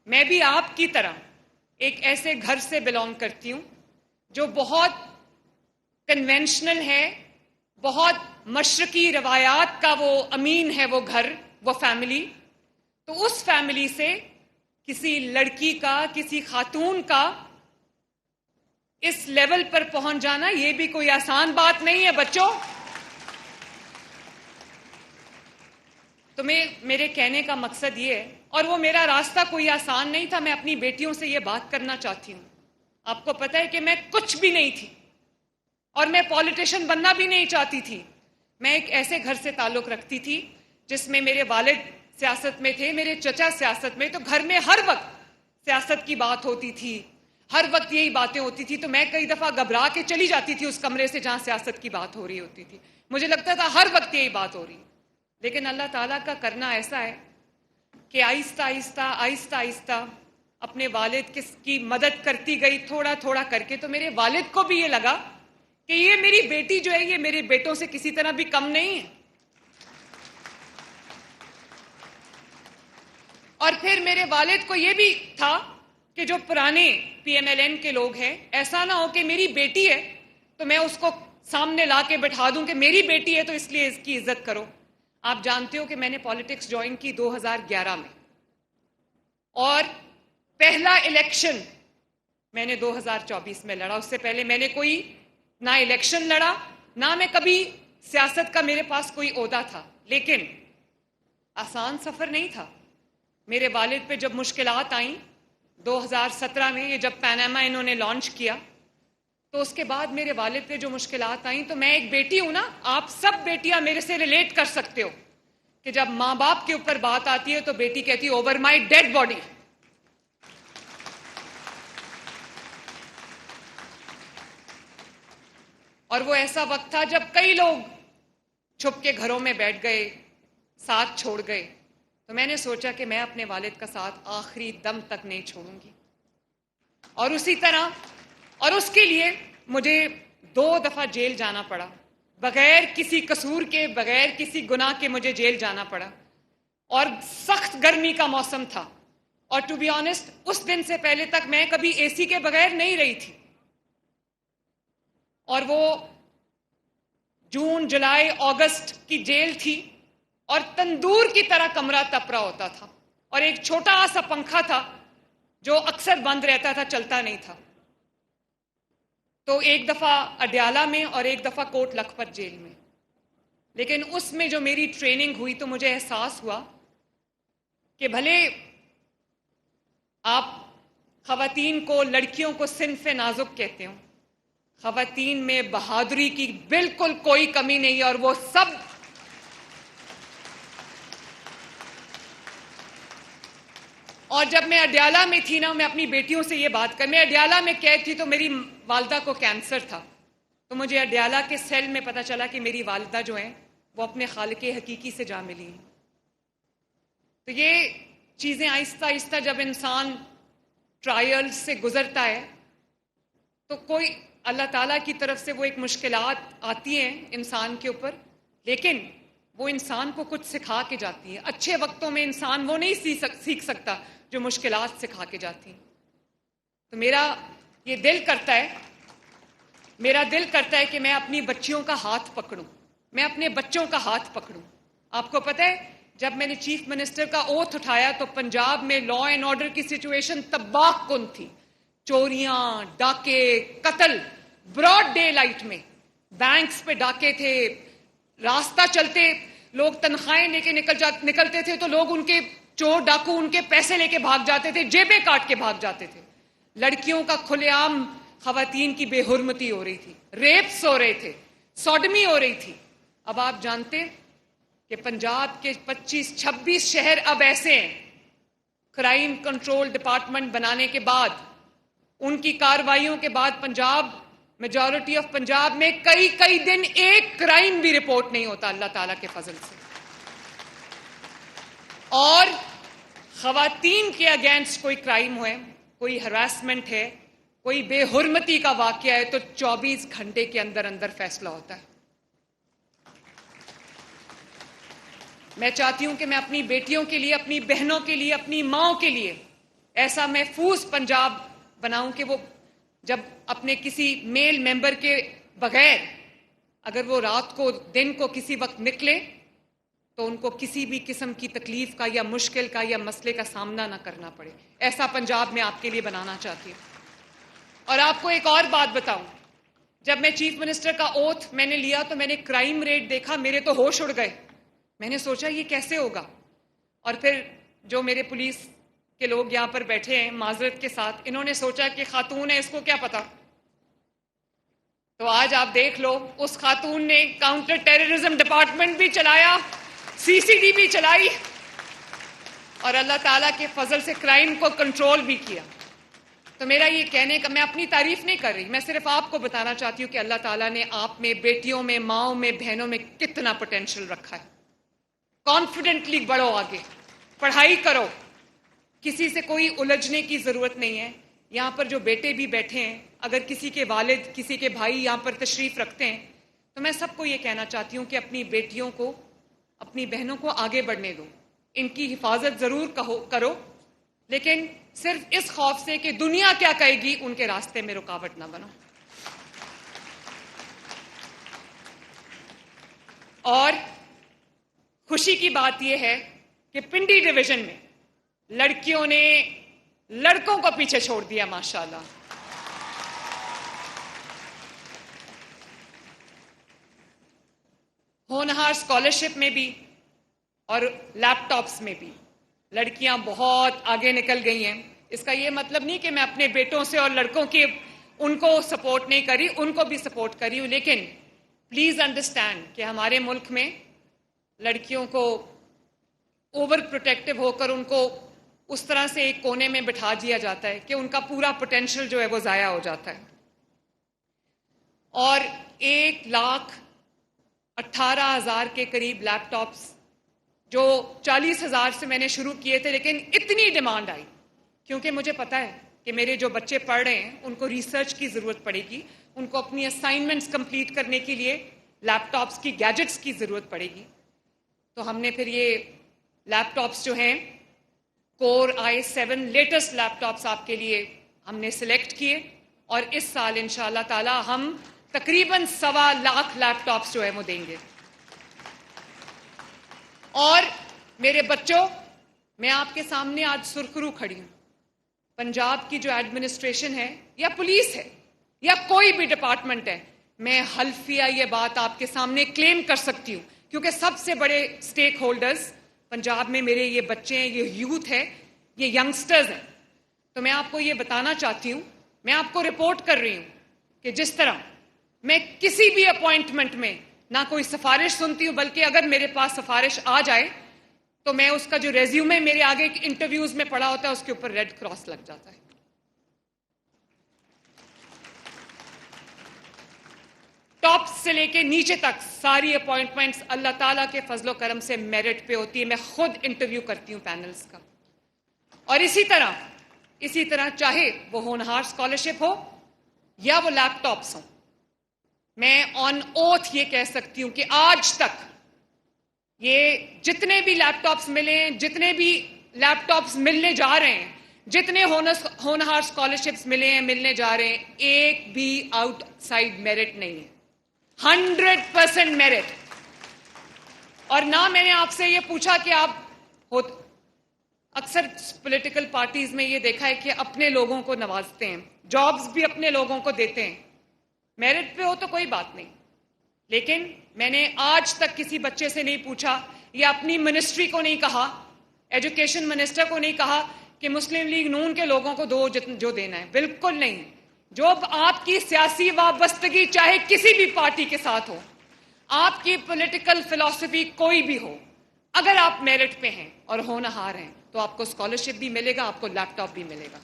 میں بھی آپ کی طرح ایک ایسے گھر سے بلانگ کرتی ہوں جو بہت کنونشنل ہے، بہت مشرقی روایات کا وہ امین ہے، وہ گھر، وہ فیملی. تو اس فیملی سے کسی لڑکی کا، کسی خاتون کا اس لیول پر پہنچ جانا یہ بھی کوئی آسان بات نہیں ہے بچوں. تو میرے کہنے کا مقصد یہ ہے، اور وہ میرا راستہ کوئی آسان نہیں تھا. میں اپنی بیٹیوں سے یہ بات کرنا چاہتی ہوں. آپ کو پتہ ہے کہ میں کچھ بھی نہیں تھی اور میں پولیٹیشین بننا بھی نہیں چاہتی تھی. میں ایک ایسے گھر سے تعلق رکھتی تھی جس میں میرے والد سیاست میں تھے، میرے چچا سیاست میں. تو گھر میں ہر وقت سیاست کی بات ہوتی تھی، ہر وقت یہی باتیں ہوتی تھی. تو میں کئی دفعہ گھبرا کے چلی جاتی تھی اس کمرے سے جہاں سیاست کی بات ہو رہی ہوتی تھی. مجھے لگتا تھا ہر وقت یہی بات ہو رہی. لیکن اللہ تعالیٰ کا کرنا ایسا ہے کہ آہستہ آہستہ آہستہ آہستہ اپنے والد کی مدد کرتی گئی، تھوڑا تھوڑا کر کے. تو میرے والد کو بھی یہ لگا کہ یہ میری بیٹی جو ہے یہ میرے بیٹوں سے کسی طرح بھی کم نہیں ہے. اور پھر میرے والد کو یہ بھی تھا کہ جو پرانے پی ایم ایل این کے لوگ ہیں، ایسا نہ ہو کہ میری بیٹی ہے تو میں اس کو سامنے لا کے بٹھا دوں کہ میری بیٹی ہے تو اس لیے اس کی عزت کرو. آپ جانتے ہو کہ میں نے پالیٹکس جوائن کی 2011 میں، اور پہلا الیکشن میں نے 2024 میں لڑا. اس سے پہلے میں نے کوئی نہ الیکشن لڑا، نہ میں کبھی سیاست کا میرے پاس کوئی عہدہ تھا. لیکن آسان سفر نہیں تھا. میرے والد پہ جب مشکلات آئیں 2017 میں، یہ جب پیناما انہوں نے لانچ کیا، تو اس کے بعد میرے والد پہ جو مشکلات آئیں، تو میں ایک بیٹی ہوں نا، آپ سب بیٹیاں میرے سے ریلیٹ کر سکتے ہو کہ جب ماں باپ کے اوپر بات آتی ہے تو بیٹی کہتی ہے اوور مائی ڈیڈ باڈی. اور وہ ایسا وقت تھا جب کئی لوگ چھپ کے گھروں میں بیٹھ گئے، ساتھ چھوڑ گئے. تو میں نے سوچا کہ میں اپنے والد کا ساتھ آخری دم تک نہیں چھوڑوں گی. اور اسی طرح، اور اس کے لیے مجھے 2 دفعہ جیل جانا پڑا، بغیر کسی قصور کے، بغیر کسی گناہ کے مجھے جیل جانا پڑا. اور سخت گرمی کا موسم تھا، اور ٹو بی آنیسٹ اس دن سے پہلے تک میں کبھی اے سی کے بغیر نہیں رہی تھی. اور وہ جون، جولائی، اگست کی جیل تھی، اور تندور کی طرح کمرہ تپ رہا ہوتا تھا، اور ایک چھوٹا سا پنکھا تھا جو اکثر بند رہتا تھا، چلتا نہیں تھا. تو ایک دفعہ اڈیالہ میں اور ایک دفعہ کوٹ لکھپت جیل میں. لیکن اس میں جو میری ٹریننگ ہوئی تو مجھے احساس ہوا کہ بھلے آپ خواتین کو، لڑکیوں کو صنف نازک کہتے ہو، خواتین میں بہادری کی بالکل کوئی کمی نہیں ہے. اور وہ سب، اور جب میں اڈیالہ میں تھی نا، میں اپنی بیٹیوں سے یہ بات میں اڈیالہ میں قید تھی تو میری والدہ کو کینسر تھا. تو مجھے اڈیالہ کے سیل میں پتہ چلا کہ میری والدہ جو ہیں وہ اپنے خالق حقیقی سے جا ملی ہیں. تو یہ چیزیں آہستہ آہستہ جب انسان ٹرائل سے گزرتا ہے تو کوئی اللہ تعالیٰ کی طرف سے وہ ایک مشکلات آتی ہیں انسان کے اوپر، لیکن وہ انسان کو کچھ سکھا کے جاتی ہیں. اچھے وقتوں میں انسان وہ نہیں سیکھ سکتا جو مشکلات سکھا کے جاتی ہیں. تو میرا دل کرتا ہے کہ میں اپنی بچیوں کا ہاتھ پکڑوں، میں اپنے بچوں کا ہاتھ پکڑوں. آپ کو پتہ ہے جب میں نے چیف منسٹر کا اوتھ اٹھایا تو پنجاب میں لا اینڈ آرڈر کی سچویشن تباہ کن تھی. چوریاں، ڈاکے، قتل براڈ ڈے لائٹ میں، بینکس پہ ڈاکے تھے. راستہ چلتے لوگ تنخواہیں لے کے نکلتے تھے تو لوگ ان کے چور ڈاکو ان کے پیسے لے کے بھاگ جاتے تھے، جیبیں کاٹ کے بھاگ جاتے تھے. لڑکیوں کا کھلے عام خواتین کی بے حرمتی ہو رہی تھی، ریپس ہو رہے تھے، سوڈمی ہو رہی تھی. اب آپ جانتے کہ پنجاب کے 25-26 شہر اب ایسے ہیں، کرائم کنٹرول ڈپارٹمنٹ بنانے کے بعد، ان کی کارروائیوں کے بعد پنجاب، میجورٹی آف پنجاب میں کئی دن ایک کرائم بھی رپورٹ نہیں ہوتا اللہ تعالیٰ کے فضل سے. اور خواتین کے اگینسٹ کوئی کرائم ہوئے، کوئی ہراسمنٹ ہے، کوئی بے حرمتی کا واقعہ ہے تو 24 گھنٹے کے اندر اندر فیصلہ ہوتا ہے. میں چاہتی ہوں کہ میں اپنی بیٹیوں کے لیے، اپنی بہنوں کے لیے، اپنی ماؤں کے لیے ایسا محفوظ پنجاب بناؤں کہ وہ جب اپنے کسی میل ممبر کے بغیر اگر وہ رات کو دن کو کسی وقت نکلے تو ان کو کسی بھی قسم کی تکلیف کا یا مشکل کا یا مسئلے کا سامنا نہ کرنا پڑے. ایسا پنجاب میں آپ کے لیے بنانا چاہتی ہوں. اور آپ کو ایک اور بات بتاؤں, جب میں چیف منسٹر کا اوتھ میں نے لیا تو میں نے کرائم ریٹ دیکھا, میرے تو ہوش اڑ گئے. میں نے سوچا یہ کیسے ہوگا, اور پھر جو میرے پولیس کے لوگ یہاں پر بیٹھے ہیں معذرت کے ساتھ, انہوں نے سوچا کہ خاتون ہے اس کو کیا پتا. تو آج آپ دیکھ لو, اس خاتون نے کاؤنٹر ٹیررزم ڈپارٹمنٹ بھی چلایا, CCD بھی چلائی, اور اللہ تعالیٰ کے فضل سے کرائم کو کنٹرول بھی کیا. تو میرا یہ کہنے کا, میں اپنی تعریف نہیں کر رہی, میں صرف آپ کو بتانا چاہتی ہوں کہ اللہ تعالیٰ نے آپ میں, بیٹیوں میں, ماؤں میں, بہنوں میں کتنا پوٹینشیل رکھا ہے. کانفیڈنٹلی بڑھو, آگے پڑھائی کرو, کسی سے کوئی الجھنے کی ضرورت نہیں ہے. یہاں پر جو بیٹے بھی بیٹھے ہیں, اگر کسی کے والد, کسی کے بھائی یہاں پر تشریف رکھتے ہیں, تو میں سب کو یہ کہنا چاہتی ہوں کہ اپنی بیٹیوں کو, اپنی بہنوں کو آگے بڑھنے دو. ان کی حفاظت ضرور کرو, لیکن صرف اس خوف سے کہ دنیا کیا کہے گی ان کے راستے میں رکاوٹ نہ بنو. اور خوشی کی بات یہ ہے کہ پنڈی ڈویژن میں لڑکیوں نے لڑکوں کو پیچھے چھوڑ دیا ماشاءاللہ. ہونہار اسکالرشپ میں بھی اور لیپ ٹاپس میں بھی لڑکیاں بہت آگے نکل گئی ہیں. اس کا یہ مطلب نہیں کہ میں اپنے بیٹوں سے اور لڑکوں کے ان کو سپورٹ نہیں کری, ان کو بھی سپورٹ کری ہوں, لیکن پلیز انڈرسٹینڈ کہ ہمارے ملک میں لڑکیوں کو اوور پروٹیکٹیو ہو کر ان کو اس طرح سے ایک کونے میں بٹھا دیا جاتا ہے کہ ان کا پورا پوٹینشیل جو ہے وہ ضائع ہو جاتا ہے. اور 1,18,000 کے قریب لیپ ٹاپس جو 40,000 سے میں نے شروع کیے تھے, لیکن اتنی ڈیمانڈ آئی کیونکہ مجھے پتا ہے کہ میرے جو بچے پڑھ رہے ہیں ان کو ریسرچ کی ضرورت پڑے گی, ان کو اپنی اسائنمنٹس کمپلیٹ کرنے کے لیے لیپ ٹاپس کی, گیجٹس کی ضرورت پڑے گی. تو ہم نے پھر یہ لیپ ٹاپس جو ہیں کور i7 لیٹسٹ لیپ ٹاپس آپ کے لیے ہم نے سلیکٹ کیے, اور اس سال انشاءاللہ تعالی ہم تقریباً 1.25 لیپ ٹاپس جو ہے وہ دیں گے. اور میرے بچوں, میں آپ کے سامنے آج سرخرو کھڑی ہوں. پنجاب کی جو ایڈمنسٹریشن ہے یا پولیس ہے یا کوئی بھی ڈپارٹمنٹ ہے, میں حلفیہ یہ بات آپ کے سامنے کلیم کر سکتی ہوں کیونکہ سب سے بڑے سٹیک ہولڈرز پنجاب میں میرے یہ بچے ہیں, یہ یوتھ ہے, یہ ینگسٹرز ہیں. تو میں آپ کو یہ بتانا چاہتی ہوں, میں آپ کو رپورٹ کر رہی ہوں کہ جس طرح میں کسی بھی اپوائنٹمنٹ میں نہ کوئی سفارش سنتی ہوں, بلکہ اگر میرے پاس سفارش آ جائے تو میں اس کا جو ریزیومے میرے آگے انٹرویوز میں پڑا ہوتا ہے اس کے اوپر ریڈ کراس لگ جاتا ہے. ٹاپ سے لے کے نیچے تک ساری اپوائنٹمنٹس اللہ تعالیٰ کے فضل و کرم سے میرٹ پہ ہوتی ہے. میں خود انٹرویو کرتی ہوں پینلز کا. اور اسی طرح چاہے وہ ہونہار اسکالرشپ ہو یا وہ لیپ ٹاپس ہوں, میں آن اوتھ یہ کہہ سکتی ہوں کہ آج تک یہ جتنے بھی لیپ ٹاپس ملے ہیں, جتنے بھی لیپ ٹاپس ملنے جا رہے ہیں, جتنے ہونہار اسکالرشپس ملے ہیں, ملنے جا رہے ہیں, ایک بھی آؤٹ سائڈ میرٹ نہیں ہے, 100% میرٹ. اور نہ میں نے آپ سے یہ پوچھا کہ آپ اکثر پولیٹیکل پارٹیز میں یہ دیکھا ہے کہ اپنے لوگوں کو نوازتے ہیں, جابز بھی اپنے لوگوں کو دیتے ہیں, میرٹ پہ ہو تو کوئی بات نہیں, لیکن میں نے آج تک کسی بچے سے نہیں پوچھا یا اپنی منسٹری کو نہیں کہا, ایجوکیشن منسٹر کو نہیں کہا کہ مسلم لیگ نون کے لوگوں کو دو جو دینا ہے. بالکل نہیں. جو آپ کی سیاسی وابستگی چاہے کسی بھی پارٹی کے ساتھ ہو, آپ کی پولیٹیکل فلسفی کوئی بھی ہو, اگر آپ میرٹ پہ ہیں اور ہونہار ہیں تو آپ کو اسکالرشپ بھی ملے گا, آپ کو لیپ ٹاپ بھی ملے گا.